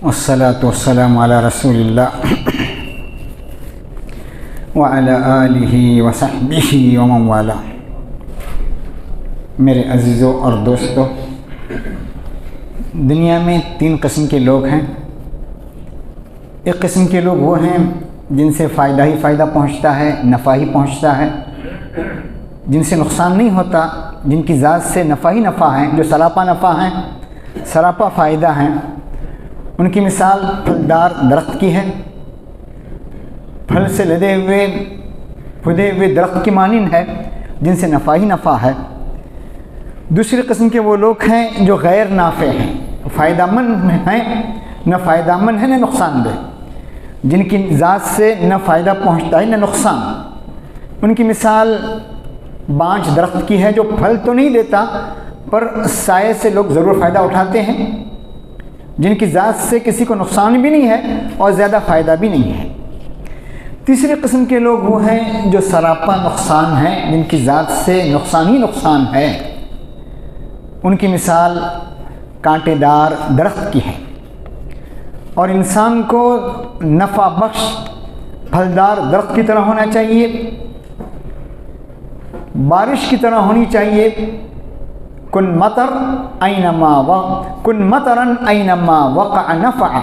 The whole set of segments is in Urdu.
والصلاة والسلام علی رسول اللہ وعلی آلہ وصحبہ ومن والا۔ میرے عزیزوں اور دوستوں، دنیا میں 3 قسم کے لوگ ہیں۔ ایک قسم کے لوگ وہ ہیں جن سے فائدہ ہی فائدہ پہنچتا ہے، نفع ہی پہنچتا ہے، جن سے نقصان نہیں ہوتا، جن کی ذات سے نفع ہی نفع ہیں، جو سراپا نفع ہیں، سراپا فائدہ ہیں۔ ان کی مثال پھلدار درخت کی ہے، پھل سے لدے ہوئے پھدے ہوئے درخت کی مانند ہے، جن سے نفع ہی نفع ہے۔ دوسری قسم کے وہ لوگ ہیں جو غیر نافع ہیں، فائدہ مند ہیں، نہ فائدہ مند ہے نہ نقصان دہ، جن کی ذات سے نہ فائدہ پہنچتا ہے نہ نقصان۔ ان کی مثال بانج درخت کی ہے، جو پھل تو نہیں دیتا پر سائے سے لوگ ضرور فائدہ اٹھاتے ہیں، جن کی ذات سے کسی کو نقصان بھی نہیں ہے اور زیادہ فائدہ بھی نہیں ہے۔ تیسری قسم کے لوگ وہ ہیں جو سراپا نقصان ہیں، جن کی ذات سے نقصان ہی نقصان ہے۔ ان کی مثال کانٹے دار درخت کی ہے، اور انسان کو نفع بخش پھلدار درخت کی طرح ہونا چاہیے، بارش کی طرح ہونی چاہیے۔ کن مطرن اینما وقع نفع،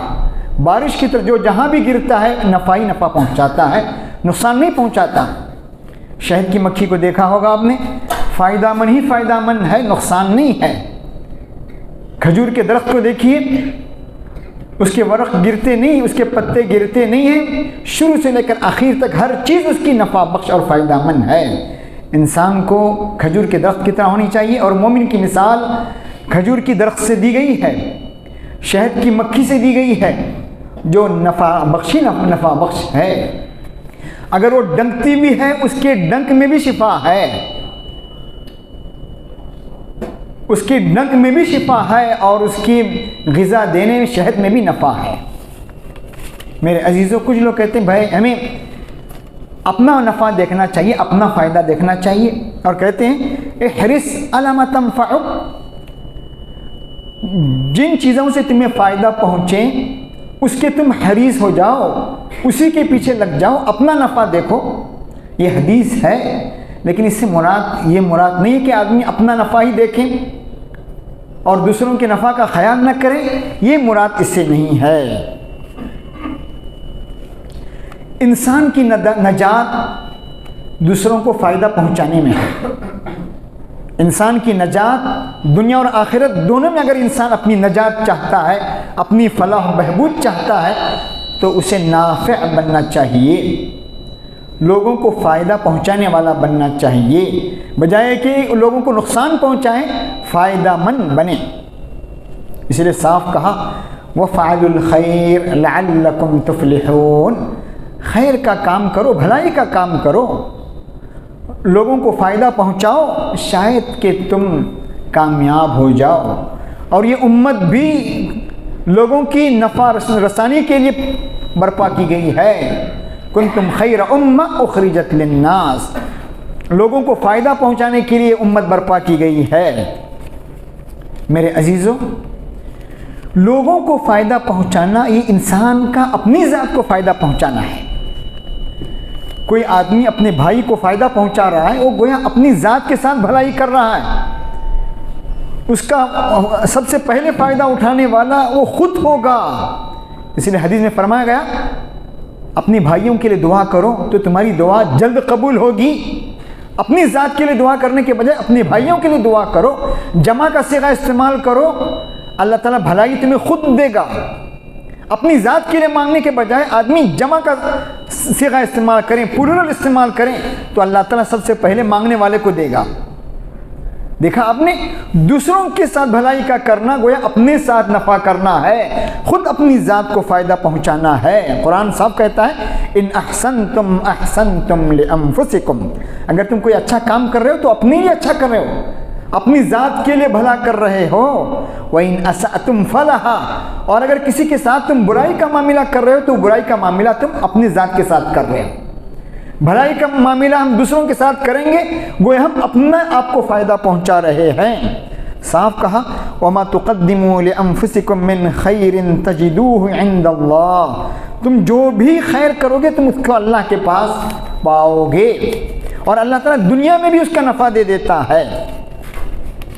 بارش کی طرح جو جہاں بھی گرتا ہے نفع ہی نفع پہنچاتا ہے، نقصان نہیں پہنچاتا۔ شہد کی مکھی کو دیکھا ہوگا آپ نے، فائدہ مند ہی فائدہ مند ہے، نقصان نہیں ہے۔ کھجور کے درخت کو دیکھیے، اس کے ورق گرتے نہیں، اس کے پتے گرتے نہیں ہیں، شروع سے لے کر آخر تک ہر چیز اس کی نفع بخش اور فائدہ مند ہے۔ انسان کو کھجور کے درخت کی طرح ہونی چاہیے، اور مومن کی مثال کھجور کی درخت سے دی گئی ہے، شہد کی مکھی سے دی گئی ہے، جو نفع بخش ہے۔ اگر وہ ڈنکتی بھی ہے، اس کے ڈنک میں بھی شفا ہے، اس کی ڈنک میں بھی شفا ہے، اور اس کی غذا دینے میں شہد میں بھی نفع ہے۔ میرے عزیزوں، کچھ لوگ کہتے ہیں بھائی ہمیں اپنا نفع دیکھنا چاہیے، اپنا فائدہ دیکھنا چاہیے، اور کہتے ہیں احرص علی ما تنفعک، جن چیزوں سے تمہیں فائدہ پہنچے اس کے تم حریص ہو جاؤ، اسی کے پیچھے لگ جاؤ، اپنا نفع دیکھو۔ یہ حدیث ہے، لیکن اس سے یہ مراد نہیں ہے کہ آدمی اپنا نفع ہی دیکھیں اور دوسروں کے نفع کا خیال نہ کریں، یہ مراد اس سے نہیں ہے۔ انسان کی نجات دوسروں کو فائدہ پہنچانے میں ہے۔ انسان کی نجات دنیا اور آخرت دونوں میں، اگر انسان اپنی نجات چاہتا ہے، اپنی فلاح و بہبود چاہتا ہے، تو اسے نافع بننا چاہیے، لوگوں کو فائدہ پہنچانے والا بننا چاہیے، بجائے کہ لوگوں کو نقصان پہنچائیں، فائدہ مند بنے۔ اس لیے صاف کہا وَفَعَلُوا الْخَيْرَ لَعَلَّكُمْ تُفْلِحُونَ، خیر کا کام کرو، بھلائی کا کام کرو، لوگوں کو فائدہ پہنچاؤ، شاید کہ تم کامیاب ہو جاؤ۔ اور یہ امت بھی لوگوں کی نفع رسانی کے لیے برپا کی گئی ہے۔ کنتم خیر امہ اخرجت للناس، لوگوں کو فائدہ پہنچانے کے لیے امت برپا کی گئی ہے۔ میرے عزیزوں، لوگوں کو فائدہ پہنچانا یہ انسان کا اپنی ذات کو فائدہ پہنچانا ہے۔ کوئی آدمی اپنے بھائی کو فائدہ پہنچا رہا ہے، وہ گویا اپنی ذات کے ساتھ بھلائی کر رہا ہے، اس کا سب سے پہلے فائدہ اٹھانے والا وہ خود ہوگا۔ اس لیے حدیث میں فرمایا گیا اپنی بھائیوں کے لیے دعا کرو تو تمہاری دعا جلد قبول ہوگی۔ اپنی ذات کے لیے دعا کرنے کے بجائے اپنے بھائیوں کے لیے دعا کرو، جمع کا صیغہ استعمال کرو، اللہ تعالیٰ بھلائی تمہیں خود دے گا۔ اپنی ذات کے لیے مانگنے کے بجائے آدمی جمع کا صیغہ استعمال کریں، پلورل استعمال کریں، تو اللہ تعالیٰ سب سے پہلے مانگنے والے کو دے گا۔ دیکھا آپ نے، دوسروں کے ساتھ بھلائی کا کرنا گویا اپنے ساتھ نفع کرنا ہے، خود اپنی ذات کو فائدہ پہنچانا ہے۔ قرآن صاحب کہتا ہے ان احسنتم احسنتم لانفسکم، اگر تم کوئی اچھا کام کر رہے ہو تو اپنے لیے اچھا کر رہے ہو، اپنی ذات کے لیے بھلا کر رہے ہو۔ وَإِنْ أَسَأْتُمْ فَلَهَا، اور اگر کسی کے ساتھ تم برائی کا معاملہ کر رہے ہو تو برائی کا معاملہ تم اپنی ذات کے ساتھ کر رہے ہو۔ بھلائی کا معاملہ ہم دوسروں کے ساتھ کریں گے، گویا ہم اپنا آپ کو فائدہ پہنچا رہے ہیں۔ صاف کہا وَمَا تُقَدِّمُوا لِأَنفُسِكُم مِّن خَيْرٍ تَجِدُوهُ عِندَ اللَّهِ، تم جو بھی خیر کرو گے تم اس کو اللہ کے پاس پاؤ گے، اور اللہ تعالیٰ دنیا میں بھی اس کا نفع دے دیتا ہے۔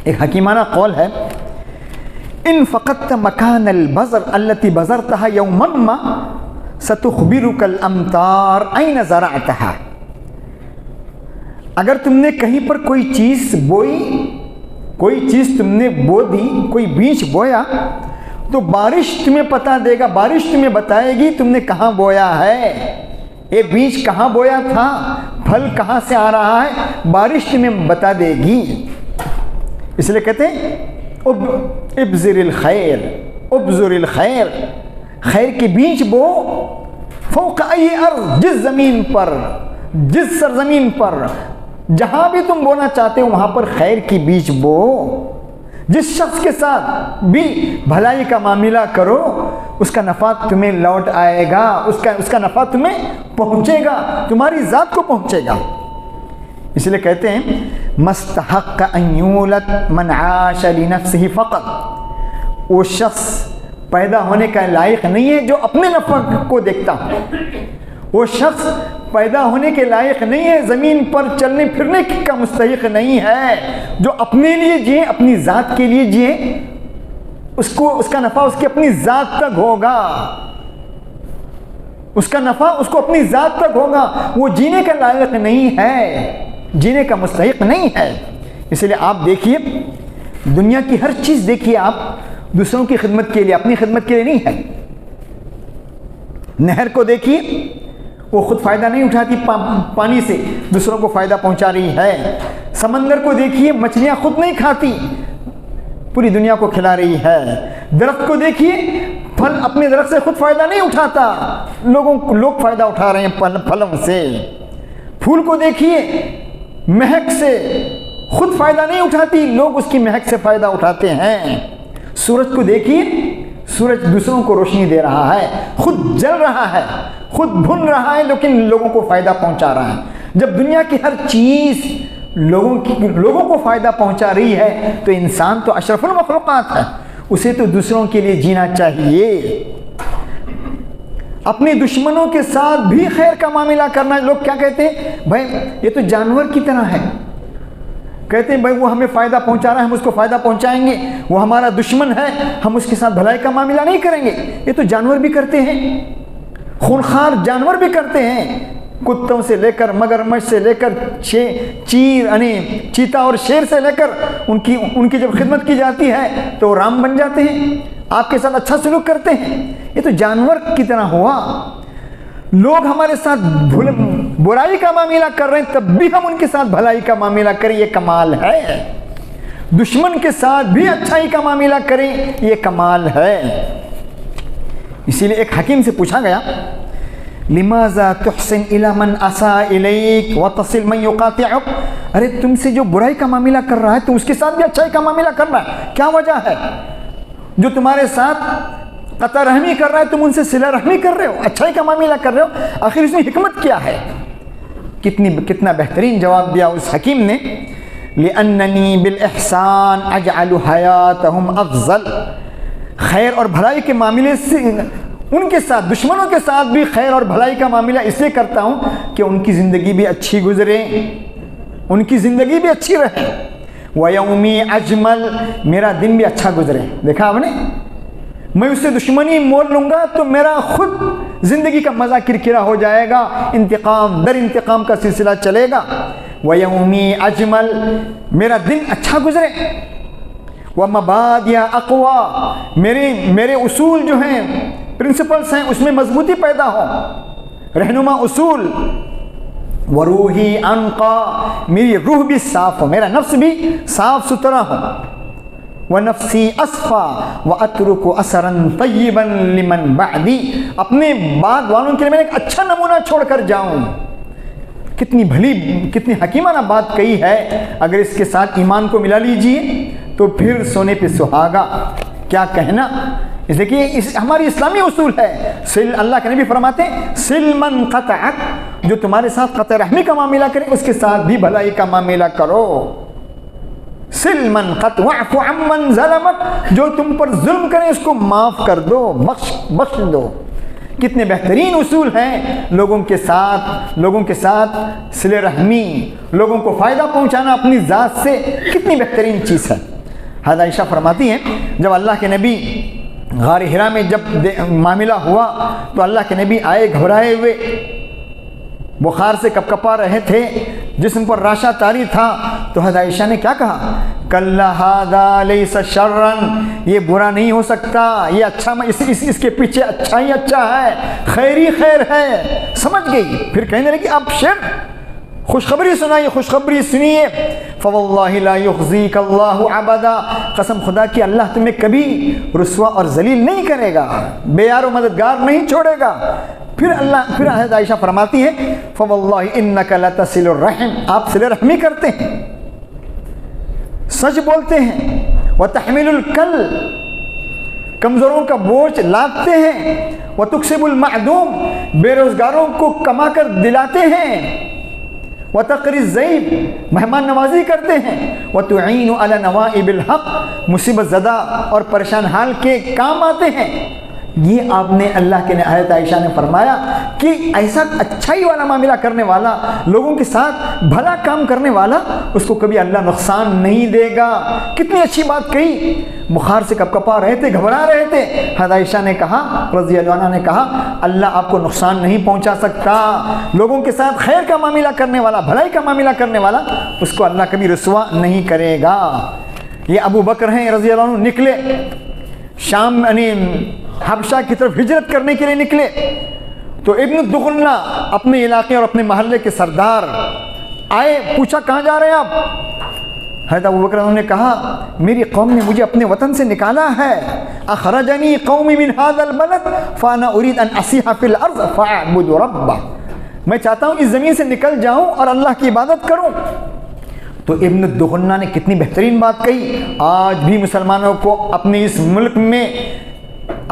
ایک حکیمانہ قول ہے ان فقدت مکان البذر التي بذرتها يوما ما ستخبرك الامطار اين زرعتها، اگر تم نے کہیں پر کوئی چیز بوئی، کوئی چیز تم نے بو دی، کوئی بیج بویا، تو بارش تمہیں پتہ دے گا، بارش تمہیں بتائے گی تم نے کہاں بویا ہے، یہ بیج کہاں بویا تھا، پھل کہاں سے آ رہا ہے، بارش تمہیں بتا دے گی۔ اس لیے کہتے ہیں ابذر الخیر، ابذر الخیر، خیر کے بیج بو، فوق ای ارض، جس زمین پر، جس سرزمین پر، جہاں بھی تم بونا چاہتے ہو وہاں پر خیر کی بیج بو۔ جس شخص کے ساتھ بھی بھلائی کا معاملہ کرو اس کا نفع تمہیں لوٹ آئے گا، اس کا نفع تمہیں پہنچے گا، تمہاری ذات کو پہنچے گا۔ اس لیے کہتے ہیں مستحق ان یولد من عاش لنفسه فقط، وہ شخص پیدا ہونے کا لائق نہیں ہے جو اپنے نفع کو دیکھتا ہو، وہ شخص پیدا ہونے کے لائق نہیں ہے، زمین پر چلنے پھرنے کا مستحق نہیں ہے، جو اپنے لیے جیے، اپنی ذات کے لیے جیے، اس کا نفع اس کی اپنی ذات تک ہوگا، اس کا نفع اس کو اپنی ذات تک ہوگا، وہ جینے کا لائق نہیں ہے، جینے کا مستحق نہیں ہے۔ اس لیے آپ دیکھیے دنیا کی ہر چیز دیکھیے آپ دوسروں کی خدمت کے لیے، اپنی خدمت کے لیے نہیں ہے۔ نہر کو دیکھیے وہ خود فائدہ نہیں اٹھاتی پانی سے، دوسروں کو فائدہ پہنچا رہی ہے۔ سمندر کو دیکھیے مچھلیاں خود نہیں کھاتی، پوری دنیا کو کھلا رہی ہے۔ درخت کو دیکھیے پھل اپنے درخت سے خود فائدہ نہیں اٹھاتا، لوگ فائدہ اٹھا رہے ہیں پھلوں سے۔ پھول کو دیکھیے مہک سے خود فائدہ نہیں اٹھاتی، لوگ اس کی مہک سے فائدہ اٹھاتے ہیں۔ سورج کو دیکھیے، سورج دوسروں کو روشنی دے رہا ہے، خود جل رہا ہے، خود بھن رہا ہے، لیکن لوگوں کو فائدہ پہنچا رہا ہے۔ جب دنیا کی ہر چیز لوگوں کو فائدہ پہنچا رہی ہے تو انسان تو اشرف المخلوقات ہے، اسے تو دوسروں کے لیے جینا چاہیے۔ اپنے دشمنوں کے ساتھ بھی خیر کا معاملہ کرنا۔ لوگ کیا کہتے ہیں، بھائی یہ تو جانور کی طرح ہے، کہتے ہیں بھائی وہ ہمیں فائدہ پہنچا رہا ہے، ہم اس کو فائدہ پہنچائیں گے، وہ ہمارا دشمن ہے، ہم اس کے ساتھ بھلائی کا معاملہ نہیں کریں گے۔ یہ تو جانور بھی کرتے ہیں، خونخوار جانور بھی کرتے ہیں، کتوں سے لے کر مگرمچھ سے لے کر چیتا اور شیر سے لے کر ان کی جب خدمت کی جاتی ہے تو رام بن جاتے ہیں، آپ کے ساتھ اچھا سلوک کرتے ہیں۔ یہ تو جانور کی طرح ہوا۔ لوگ ہمارے ساتھ برائی کا معاملہ کر رہے ہیں تب بھی ہم ان کے ساتھ بھلائی کا معاملہ کریں، یہ کمال ہے۔ دشمن کے ساتھ بھی اچھائی کا معاملہ کریں، یہ کمال ہے۔ اسی لیے ایک حکیم سے پوچھا گیا لماذا تحسن الى من اساء الیک وتصل من یقاطعک، ارے تم سے جو برائی کا معاملہ کر رہا ہے تم اس کے ساتھ بھی اچھائی کا معاملہ کر رہا ہے، کیا وجہ ہے؟ جو تمہارے ساتھ قطع رحمی کر رہا ہے تم ان سے صلہ رحمی کر رہے ہو، اچھائی کا معاملہ کر رہے ہو، آخر اس میں حکمت کیا ہے؟ کتنا بہترین جواب دیا اس حکیم نے، لأننی بالإحسان اجعل حیاتهم افضل، خیر اور بھلائی کے معاملے سے ان کے ساتھ، دشمنوں کے ساتھ بھی خیر اور بھلائی کا معاملہ اس لیے کرتا ہوں کہ ان کی زندگی بھی اچھی گزرے، ان کی زندگی بھی اچھی رہے، وَيَوْمِي اجمل، میرا دن بھی اچھا گزرے۔ دیکھا آپ نے، میں اس سے دشمنی مول لوں گا تو میرا خود زندگی کا مزہ کرکرا ہو جائے گا، انتقام در انتقام کا سلسلہ چلے گا۔ وَيَوْمِي اجمل، میرا دن اچھا گزرے، وَمَبَادِيَ اقوى، میرے اصول جو ہیں، پرنسپلز ہیں، اس میں مضبوطی پیدا ہو، رہنما اصول۔ وروحی انقى، میری روح بھی صاف ہو، میرا نفس بھی صاف ستھرا ہو۔ ونفسی اصفى واترک اثرا طیبا لمن بعدی، اپنے بعد والوں کے لیے میں ایک اچھا نمونہ چھوڑ کر جاؤں۔ کتنی حکیمانہ بات کہی ہے، اگر اس کے ساتھ ایمان کو ملا لیجئے تو پھر سونے پہ سہاگا، کیا کہنا۔ اس لیے کہ ہماری اسلامی اصول ہے، اللہ کے نبی فرماتے ہیں سل من قطعک، جو تمہارے ساتھ قطع رحمی کا معاملہ کرے اس کے ساتھ بھی بھلائی کا معاملہ کرو۔ سل من قط واعف عمن ظلمک، جو تم پر ظلم کرے اس کو معاف کر دو، بخش دو۔ کتنے بہترین اصول ہیں لوگوں کے ساتھ صلہ رحمی، لوگوں کو فائدہ پہنچانا اپنی ذات سے کتنی بہترین چیز ہے۔ حضرت عائشہ فرماتی ہیں جب اللہ کے نبی غار حرا میں جب معاملہ ہوا تو اللہ کے نبی آئے گھبرائے ہوئے، بخار سے کپکپا رہے تھے، جسم پر راشہ طاری تھا، تو حضرت عائشہ نے کیا کہا؟ کلا ھذا لیس شرا، یہ برا نہیں ہو سکتا، یہ اچھا، اس کے پیچھے اچھا ہی اچھا ہے، خیر ہی خیر ہے۔ سمجھ گئی، پھر کہنے لگی ابشر، خوشخبری سنائیے، خوشخبری سنیے۔ فواللہ لا یخزیک اللہ ابدا، قسم خدا کی اللہ تمہیں کبھی رسوا اور ذلیل نہیں کرے گا، بے یار و مددگار نہیں چھوڑے گا۔ پھر حضرت عائشہ فرماتی ہے فواللہ انک لتصل الرحم، آپ صلہ رحمی کرتے ہیں، سچ بولتے ہیں، وتحمل الکل، کمزوروں کا بوجھ لاتے ہیں، وتکسب المعدوم، بے روزگاروں کو کما کر دلاتے ہیں، وتقری الضیف، مہمان نوازی کرتے ہیں، وتعین علی نوائب الحق، مصیبت زدہ اور پریشان حال کے کام آتے ہیں۔ یہ آپ نے اللہ کے حضرت عائشہ نے فرمایا کہ ایسا اچھائی والا معاملہ کرنے والا، لوگوں کے ساتھ بھلا کام کرنے والا، اس کو کبھی اللہ نقصان نہیں دے گا۔ کتنی اچھی بات کہی، بخار سے کپکپا رہے تھے، گھبرا رہے تھے، حضرت عائشہ نے کہا رضی اللہ عنہ نے کہا اللہ آپ کو نقصان نہیں پہنچا سکتا، لوگوں کے ساتھ خیر کا معاملہ کرنے والا، بھلائی کا معاملہ کرنے والا، اس کو اللہ کبھی رسوا نہیں کرے گا۔ یہ ابو بکر ہیں رضی اللہ عنہ، نکلے شام یعنی حبشہ کی طرف ہجرت کرنے کے لیے نکلے، تو ابن دغنہ اپنے علاقے اور اپنے محلے کے سردار آئے، پوچھا کہاں جا رہے ہیں آپ؟ حضرت ابو بکر نے کہا میری قوم نے مجھے اپنے وطن سے نکالا ہے، اخرجنی قومی من هذا البلد فانا اريد ان اسیح فی الارض فاعبد ربہ، میں چاہتا ہوں اس زمین سے نکل جاؤں اور اللہ کی عبادت کروں۔ تو ابن دغنہ نے کتنی بہترین بات کہی، آج بھی مسلمانوں کو اپنے اس ملک میں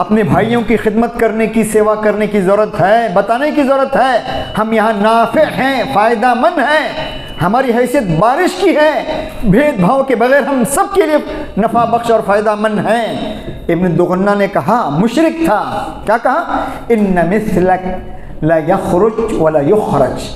اپنے بھائیوں کی خدمت کرنے کی، سیوا کرنے کی ضرورت ہے، بتانے کی ضرورت ہے، ہم یہاں نافع ہیں، فائدہ مند ہیں، ہماری حیثیت بارش کی ہے، بھید بھاؤ کے بغیر ہم سب کے لیے نفع بخش اور فائدہ مند ہیں۔ ابن دغنہ نے کہا، مشرک تھا، کیا کہا؟ ان مثلک لا یخرج ولا یخرج،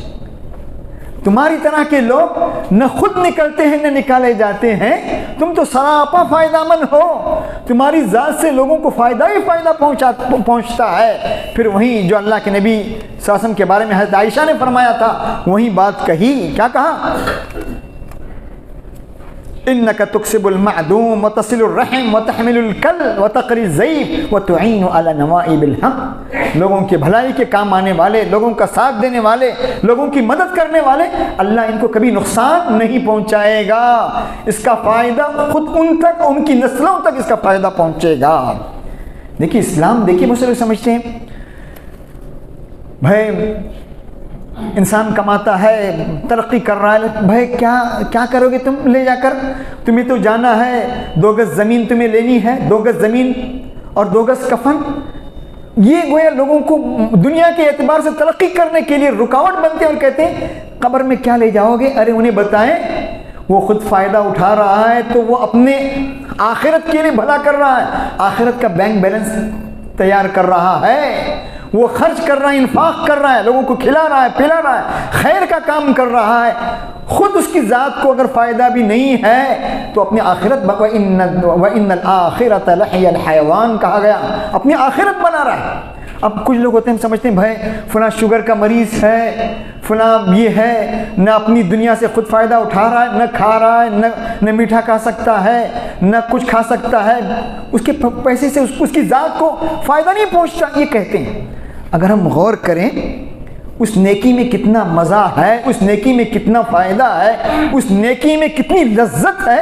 تمہاری طرح کے لوگ نہ خود نکلتے ہیں نہ نکالے جاتے ہیں، تم تو سراپا فائدہ مند ہو، تمہاری ذات سے لوگوں کو فائدہ ہی فائدہ پہنچتا ہے۔ پھر وہیں جو اللہ کے نبی صلی اللہ علیہ وسلم کے بارے میں حضرت عائشہ نے فرمایا تھا وہیں بات کہی، کیا کہا؟ انک تکسب المعدوم وتصل الرحم وتحمل الکل وتقری الضیف وتعین علی نوائب الحق، لوگوں کی بھلائی کے کام آنے والے، لوگوں کا ساتھ دینے والے، لوگوں کی مدد کرنے والے، اللہ ان کو کبھی نقصان نہیں پہنچائے گا، اس کا فائدہ خود ان تک، ان کی نسلوں تک اس کا فائدہ پہنچے گا۔ دیکھیے اسلام، دیکھیے بہت سے لوگ سمجھتے ہیں بھائی انسان کماتا ہے، ترقی کر رہا ہے، بھائی کیا کرو گے تم لے جا کر؟ تمہیں تو جانا ہے، 2 گز زمین تمہیں لینی ہے، 2 گز زمین اور 2 گز کفن۔ یہ گویا لوگوں کو دنیا کے اعتبار سے ترقی کرنے کے لیے رکاوٹ بنتے ہیں اور کہتے ہیں قبر میں کیا لے جاؤ گے؟ ارے انہیں بتائیں، وہ خود فائدہ اٹھا رہا ہے تو وہ اپنے آخرت کے لیے بھلا کر رہا ہے، آخرت کا بینک بیلنس تیار کر رہا ہے، وہ خرچ کر رہا ہے، انفاق کر رہا ہے، لوگوں کو کھلا رہا ہے، پلا رہا ہے، خیر کا کام کر رہا ہے، خود اس کی ذات کو اگر فائدہ بھی نہیں ہے تو اپنی آخرت وَإِنَّ الْآخِرَةَ لَحِيَ الْحَيَوَانِ کہا گیا، اپنی آخرت بنا رہا ہے۔ اب کچھ لوگ ہوتے ہیں، ہم سمجھتے ہیں بھائی فلاں شوگر کا مریض ہے، فلاں یہ ہے، نہ اپنی دنیا سے خود فائدہ اٹھا رہا ہے، نہ کھا رہا ہے، نہ میٹھا کھا سکتا ہے، نہ کچھ کھا سکتا ہے، اس کے پیسے سے اس کی ذات کو فائدہ نہیں پہنچتا، یہ کہتے ہیں۔ اگر ہم غور کریں اس نیکی میں کتنا مزہ ہے، اس نیکی میں کتنا فائدہ ہے، اس نیکی میں کتنی لذت ہے،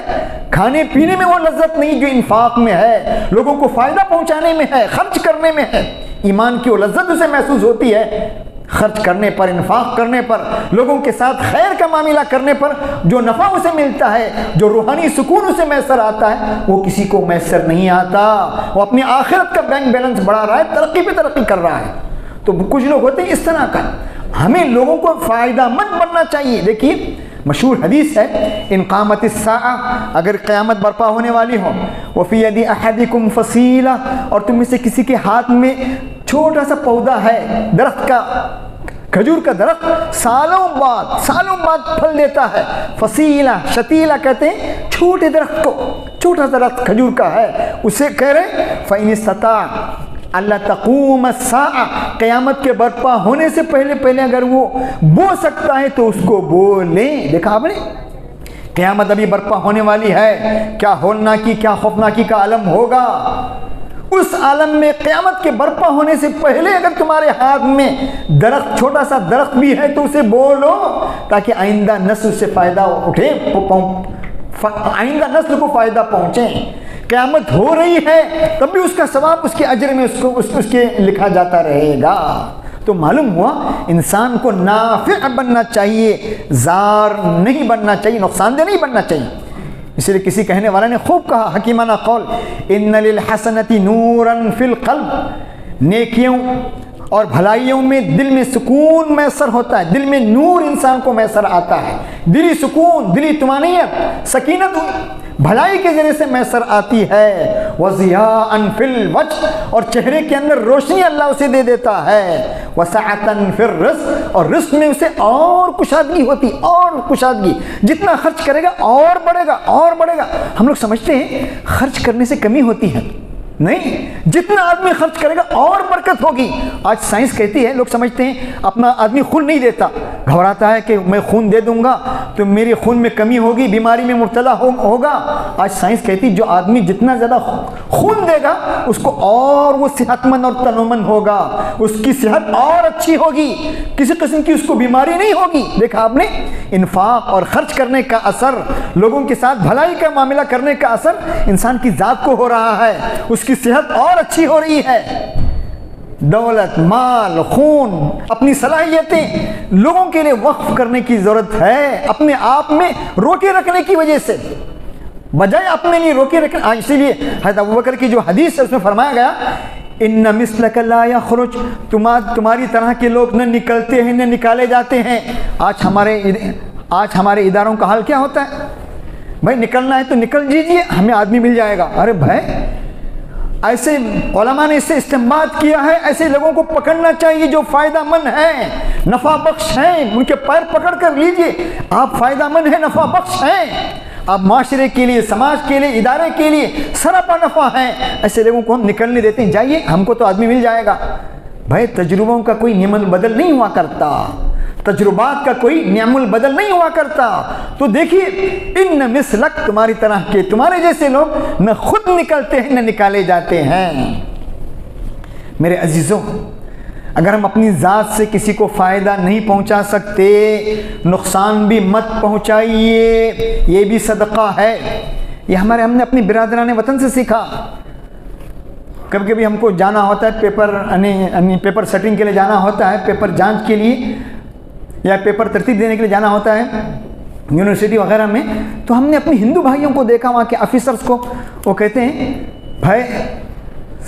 کھانے پینے میں وہ لذت نہیں جو انفاق میں ہے، لوگوں کو فائدہ پہنچانے میں ہے، خرچ کرنے میں ہے، ایمان کی وہ لذت اسے محسوس ہوتی ہے، خرچ کرنے پر، انفاق کرنے پر، لوگوں کے ساتھ خیر کا معاملہ کرنے پر جو نفع اسے ملتا ہے، جو روحانی سکون اسے میسر آتا ہے، وہ کسی کو میسر نہیں آتا۔ وہ اپنی آخرت کا بینک بیلنس بڑھا رہا ہے، ترقی پہ ترقی کر رہا ہے۔ تو کچھ لوگ ہوتے ہیں اس طرح کا، ہمیں لوگوں کو فائدہ مند بننا چاہیے۔ دیکھیے مشہور حدیث ہے، ان قامت الساعہ، اگر قیامت برپا ہونے والی ہو، وفی ید احدکم فصیلہ، اور تم میں سے کسی کے ہاتھ میں چھوٹا سا پودا ہے، درخت کا، کھجور کا درخت، سالوں بعد پھل دیتا ہے، فصیلہ، شتیلہ کہتے ہیں چھوٹے درخت کو، چھوٹا سا درخت کھجور کا ہے، اسے کہہ رہے فَإِنِ اسْتَطَاعَ اللہ تقوم الساعہ، قیامت کے برپا ہونے سے پہلے اگر وہ بو سکتا ہے تو اس کو بو لیں۔ دیکھا آپ نے، قیامت ابھی برپا ہونے والی ہے، کیا ہولناکی کیا خوفناکی کا عالم ہوگا، اس عالم میں قیامت کے برپا ہونے سے پہلے اگر تمہارے ہاتھ میں درخت، چھوٹا سا درخت بھی ہے تو اسے بو لو، تاکہ آئندہ نسل سے فائدہ اٹھے، آئندہ نسل کو فائدہ پہنچے۔ قیامت ہو رہی ہے تب بھی اس کا ثواب اس کے اجر میں اس کے لکھا جاتا رہے گا۔ تو معلوم ہوا انسان کو نافع بننا چاہیے، زار نہیں بننا چاہیے، نقصان دہ نہیں بننا چاہیے۔ اس لیے کسی کہنے والا نے خوب کہا حکیمانہ قول، ان للحسنۃ نورا فی القلب، نیکیوں اور بھلائیوں میں دل میں سکون میسر ہوتا ہے، دل میں نور انسان کو میسر آتا ہے، دلی سکون، دلی طمانینت، سکینت بھلائی کے ذریعے سے میسر آتی ہے، وضیاء فی الوجہ، اور چہرے کے اندر روشنی اللہ اسے دے دیتا ہے، وسعۃ فی الرزق، اور رزق میں اسے اور کشادگی ہوتی، اور کشادگی، جتنا خرچ کرے گا اور بڑھے گا اور بڑھے گا۔ ہم لوگ سمجھتے ہیں خرچ کرنے سے کمی ہوتی ہے، نہیں، جتنا آدمی خرچ کرے گا اور برکت ہوگی۔ آج سائنس کہتی ہے، لوگ سمجھتے ہیں اپنا آدمی خون نہیں دیتا، گھبراتا ہے کہ میں خون دے دوں گا تو میری خون میں کمی ہوگی، بیماری میں مبتلا ہوگا۔ آج سائنس کہتی جو آدمی جتنا زیادہ خون دے گا اس کو اور وہ صحت مند اور تنومند ہوگا، اس کی صحت اور اچھی ہوگی، کسی قسم کی اس کو بیماری نہیں ہوگی۔ دیکھا آپ نے، انفاق اور خرچ کرنے کا اثر، لوگوں کے ساتھ بھلائی کا معاملہ کرنے کا اثر انسان کی ذات کو ہو رہا ہے، اس کی صحت اور اچھی ہو رہی ہے۔ دولت، مال، خون، اپنی صلاحیتیں لوگوں کے لیے وقف کرنے کی ضرورت ہے، اپنے آپ میں روکے رکھنے کی وجہ سے، بجائے اپنے لیے روکے رکھنے۔ اسی لیے حضرت ابوبکر کی جو حدیث ہے اس میں فرمایا گیا، ان مثلک لا یخرج، تمہاری طرح کے لوگ نہ نکلتے ہیں نہ نکالے جاتے ہیں۔ آج ہمارے اداروں کا حال کیا ہوتا ہے؟ بھائی نکلنا ہے تو نکل جیجیے، ہمیں آدمی مل جائے گا۔ ارے بھائی، ایسے علماء نے اس سے استنباط کیا ہے، ایسے لوگوں کو پکڑنا چاہیے جو فائدہ مند ہیں، نفع بخش ہیں، ان کے پیر پکڑ کر لیجئے، آپ فائدہ مند ہیں، نفع بخش ہیں، آپ معاشرے کے لیے، سماج کے لیے، ادارے کے لیے سراپا نفع ہیں، ایسے لوگوں کو ہم نکلنے دیتے ہیں، جائیے ہم کو تو آدمی مل جائے گا۔ بھائی تجربوں کا کوئی نعم البدل نہیں ہوا کرتا، تجربات کا کوئی نعم البدل نہیں ہوا کرتا۔ تو دیکھیے، ان مثلک، تمہاری طرح کے، تمہارے جیسے لوگ نہ خود نکلتے ہیں نہ نکالے جاتے ہیں۔ میرے عزیزوں، اگر ہم اپنی ذات سے کسی کو فائدہ نہیں پہنچا سکتے، نقصان بھی مت پہنچائیے، یہ بھی صدقہ ہے۔ یہ ہم نے اپنی برادران وطن سے سیکھا۔ کبھی کبھی ہم کو جانا ہوتا ہے پیپر سیٹنگ کے لیے جانا ہوتا ہے، پیپر جانچ کے لیے یا پیپر ترتیب دینے کے لیے جانا ہوتا ہے یونیورسٹی وغیرہ میں، تو ہم نے اپنے ہندو بھائیوں کو دیکھا، وہاں کے آفیسرز کو، وہ کہتے ہیں بھائی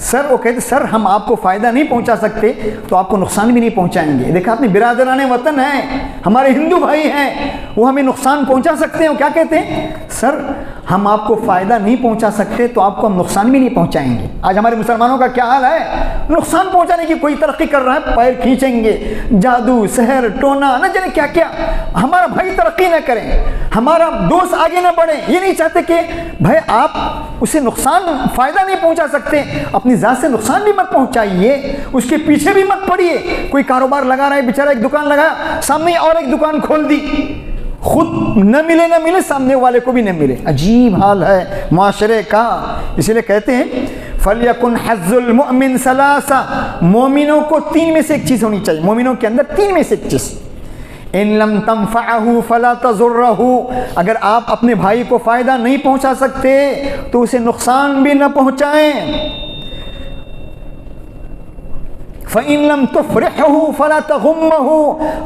سر ہم آپ کو فائدہ نہیں پہنچا سکتے تو آپ کو نقصان بھی نہیں پہنچائیں گے۔ دیکھا اپنے برادران وطن ہیں، ہمارے ہندو بھائی ہیں، وہ ہمیں نقصان پہنچا سکتے ہیں، وہ کیا کہتے ہیں؟ سر ہم آپ کو فائدہ نہیں پہنچا سکتے تو آپ کو ہم نقصان بھی نہیں پہنچائیں گے۔ آج ہمارے مسلمانوں کا کیا حال ہے؟ نقصان پہنچانے کی کوئی ترقی کر رہا ہے، پیر کھینچیں گے، جادو، سحر، ٹونا، نہ جانے کیا کیا، ہمارا بھائی ترقی نہ کریں، ہمارا دوست آگے نہ بڑھے، یہ نہیں چاہتے کہ بھائی آپ اسے نقصان، فائدہ نہیں پہنچا سکتے، اپنی ذات سے نقصان بھی مت پہنچائیے، اس کے پیچھے بھی مت پڑیے۔ کوئی کاروبار لگا رہا ہے بیچارہ، ایک دکان لگایا، سامنے اور ایک دکان کھول دی، خود نہ ملے سامنے والے کو بھی نہ ملے۔ عجیب حال ہے معاشرے کا۔ اسی لیے کہتے ہیں فَلْيَكُنْ حَظُّ الْمُؤْمِنِ ثَلَاثَةٌ، مومنوں کو تین میں سے ایک چیز ہونی چاہیے، مومنوں کے اندر تین میں سے ایک چیز۔ ان لم تنفعه فلا تضره، اگر آپ اپنے بھائی کو فائدہ نہیں پہنچا سکتے تو اسے نقصان بھی نہ پہنچائیں۔ فَإِن لَمْ تُفْرِحْهُ فَلَا تَغُمَّهُ،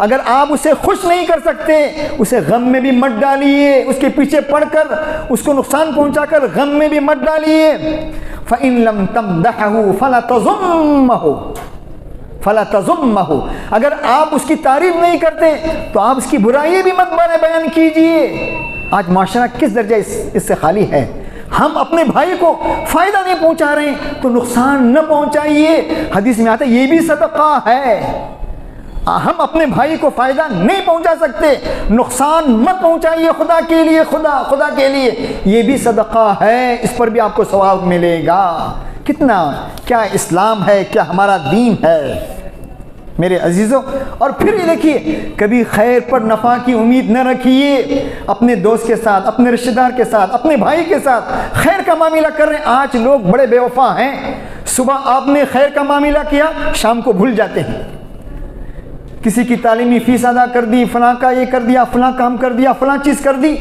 اگر آپ اسے خوش نہیں کر سکتے اسے غم میں بھی مت ڈالیے، اس کے پیچھے پڑ کر اس کو نقصان پہنچا کر غم میں بھی مت ڈالیے۔ فَإِن لَمْ تَمْدَحْهُ فَلَا تَضُمَّهُ، فلا تذمہ، اگر آپ اس کی تعریف نہیں کرتے تو آپ اس کی برائی بھی مت بیان کیجئے۔ آج معاشرہ کس درجہ اس سے خالی ہے۔ ہم اپنے بھائی کو فائدہ نہیں پہنچا رہے ہیں تو نقصان نہ پہنچائیے، حدیث میں آتا ہے یہ بھی صدقہ ہے۔ ہم اپنے بھائی کو فائدہ نہیں پہنچا سکتے، نقصان مت پہنچائیے خدا کے لیے، خدا کے لیے، یہ بھی صدقہ ہے، اس پر بھی آپ کو ثواب ملے گا۔ کتنا کیا اسلام ہے، کیا ہمارا دین ہے میرے عزیزوں۔ اور پھر یہ دیکھیے، کبھی خیر پر نفع کی امید نہ رکھیے۔ اپنے دوست کے ساتھ، اپنے رشتہ دار کے ساتھ، اپنے بھائی کے ساتھ خیر کا معاملہ کر رہے ہیں۔ آج لوگ بڑے بے وفا ہیں، صبح آپ نے خیر کا معاملہ کیا، شام کو بھول جاتے ہیں۔ کسی کی تعلیمی فیس ادا کر دی، فلاں کا یہ کر دیا، فلاں کام کر دیا، فلاں چیز کر دی،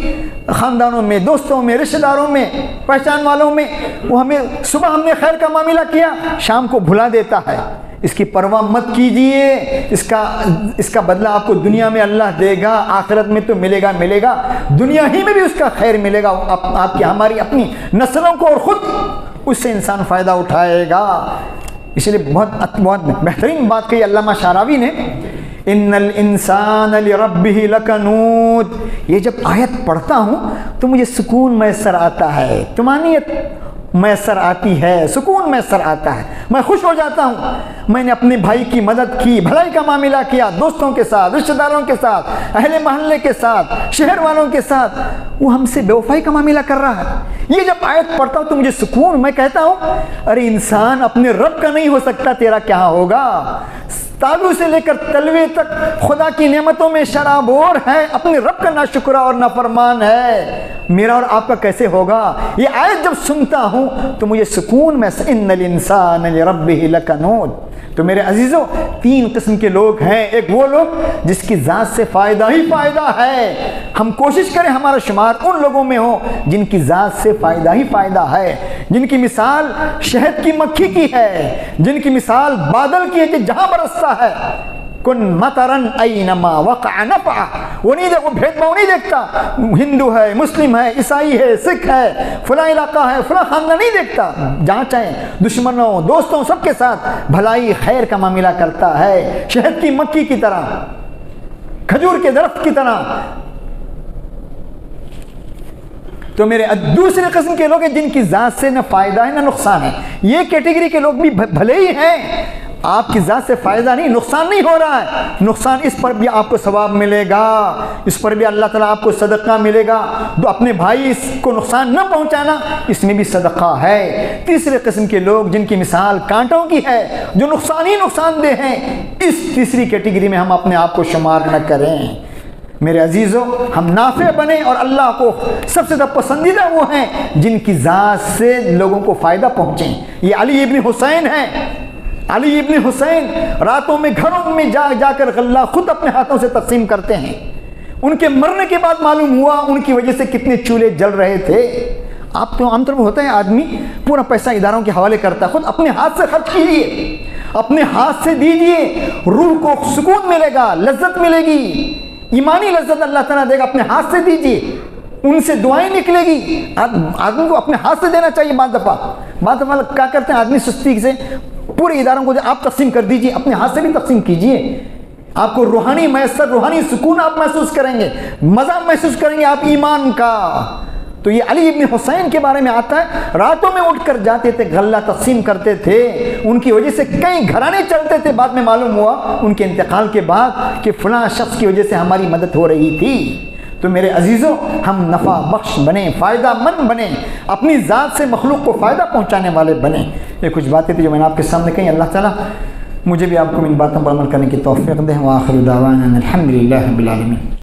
خاندانوں میں، دوستوں میں، رشتہ داروں میں، پہچان والوں میں، وہ ہمیں صبح ہم نے خیر کا معاملہ کیا، شام کو بھلا دیتا ہے۔ اس کی پرواہ مت کیجئے، اس کا بدلہ آپ کو دنیا میں اللہ دے گا، آخرت میں تو ملے گا، دنیا ہی میں بھی اس کا خیر ملے گا، آپ کی ہماری اپنی نسلوں کو، اور خود اس سے انسان فائدہ اٹھائے گا۔ اس لیے بہت بہترین بات کہی علامہ شعراوی نے، ان الانسان لربہ لکنود۔ یہ جب آیت پڑھتا ہوں تو مجھے سکون میسر آتا ہے، طمانینت میسر آتی ہے، سکون میسر آتا ہے، میں خوش ہو جاتا ہوں۔ میں نے اپنے بھائی کی مدد کی، بھلائی کا معاملہ کیا، دوستوں کے ساتھ، رشتہ داروں کے ساتھ، اہل محلے کے ساتھ، شہر والوں کے ساتھ، وہ ہم سے بے وفائی کا معاملہ کر رہا ہے۔ یہ جب آیت پڑھتا ہوں تو مجھے سکون، میں کہتا ہوں ارے انسان اپنے رب کا نہیں ہو سکتا، تیرا کیا ہوگا؟ تالو سے لے کر تلوے تک خدا کی نعمتوں میں شرابور ہے، اپنے رب کا ناشکرا اور نافرمان ہے، میرا اور آپ کا کیسے ہوگا؟ یہ آیت جب سنتا ہوں تو مجھے سکون میں، ان الانسان لربہ لکنود۔ تو میرے عزیزوں، تین قسم کے لوگ ہیں۔ ایک وہ لوگ جس کی ذات سے فائدہ ہی فائدہ ہے، ہم کوشش کریں ہمارا شمار ان لوگوں میں ہو جن کی ذات سے فائدہ ہی فائدہ ہے، جن کی مثال شہد کی مکھی کی ہے، جن کی مثال بادل کی ہے کہ جہاں برستا ہے، کن مطرن اینما وقع نفع۔ وہ بھید بھاؤ نہیں دیکھتا، ہندو ہے، مسلم ہے، عیسائی ہے، سکھ ہے، فلاں علاقہ ہے، فلاں خاندان نہیں دیکھتا، جہاں چاہیں دشمنوں، دوستوں، سب کے ساتھ بھلائی خیر کا معاملہ کرتا ہے، شہد کی مکھی کی طرح، کھجور کے درخت کی طرح۔ تو میرے دوسرے قسم کے لوگ ہیں جن کی ذات سے نہ فائدہ ہے نہ نقصان ہے۔ یہ کیٹیگری کے لوگ بھی بھلے ہی ہیں، آپ کی ذات سے فائدہ نہیں، نقصان نہیں ہو رہا ہے، نقصان اس پر بھی آپ کو ثواب ملے گا، اس پر بھی اللہ تعالیٰ آپ کو صدقہ ملے گا۔ تو اپنے بھائی کو نقصان نہ پہنچانا، اس میں بھی صدقہ ہے۔ تیسرے قسم کے لوگ جن کی مثال کانٹوں کی ہے، جو نقصان ہی نقصان دہ ہیں، اس تیسری کیٹیگری میں ہم اپنے آپ کو شمار نہ کریں۔ میرے عزیزوں، ہم نافع بنیں اور اللہ کو سب سے زیادہ پسندیدہ وہ ہیں جن کی ذات سے لوگوں کو فائدہ پہنچیں۔ یہ علی ابن حسین ہیں۔ علی ابن حسین راتوں میں گھروں میں جا کر غلہ خود اپنے ہاتھوں سے تقسیم کرتے ہیں۔ ان کے مرنے کے بعد معلوم ہوا ان کی وجہ سے کتنے چولہے جل رہے تھے۔ آپ تو عام طور پر ہوتا ہے آدمی پورا پیسہ اداروں کے حوالے کرتا ہے، خود اپنے ہاتھ سے خرچ کیجیے، اپنے ہاتھ سے دیجیے، روح کو سکون ملے گا، لذت ملے گی، ایمانی لذت اللہ تعالیٰ دے گا۔ اپنے ہاتھ سے دیجیے، ان سے دعائیں نکلے گی۔ آدمی کو اپنے ہاتھ سے دینا چاہیے۔ بعض دفعہ کیا کرتے ہیں آدمی سستی سے پورے اداروں کو آپ تقسیم کر دیجیے، اپنے ہاتھ سے بھی تقسیم کیجیے، آپ کو روحانی میسر، روحانی سکون آپ محسوس کریں گے، مزہ محسوس کریں گے آپ ایمان کا۔ تو یہ علی ابن حسین کے بارے میں آتا ہے، راتوں میں اٹھ کر جاتے تھے، غلہ تقسیم کرتے تھے، ان کی وجہ سے کئی گھرانے چلتے تھے۔ بعد میں معلوم ہوا ان کے انتقال کے بعد کہ فلاں شخص کی وجہ سے ہماری مدد ہو رہی تھی۔ تو میرے عزیزوں، ہم نفع بخش بنیں، فائدہ مند بنیں، اپنی ذات سے مخلوق کو فائدہ پہنچانے والے بنیں۔ یہ کچھ باتیں تھیں جو میں نے آپ کے سامنے کہیں۔ اللہ تعالیٰ مجھے بھی آپ کو ان باتوں پر عمل کرنے کی توفیق دے۔ وآخر دعوانا الحمدللہ رب العالمین۔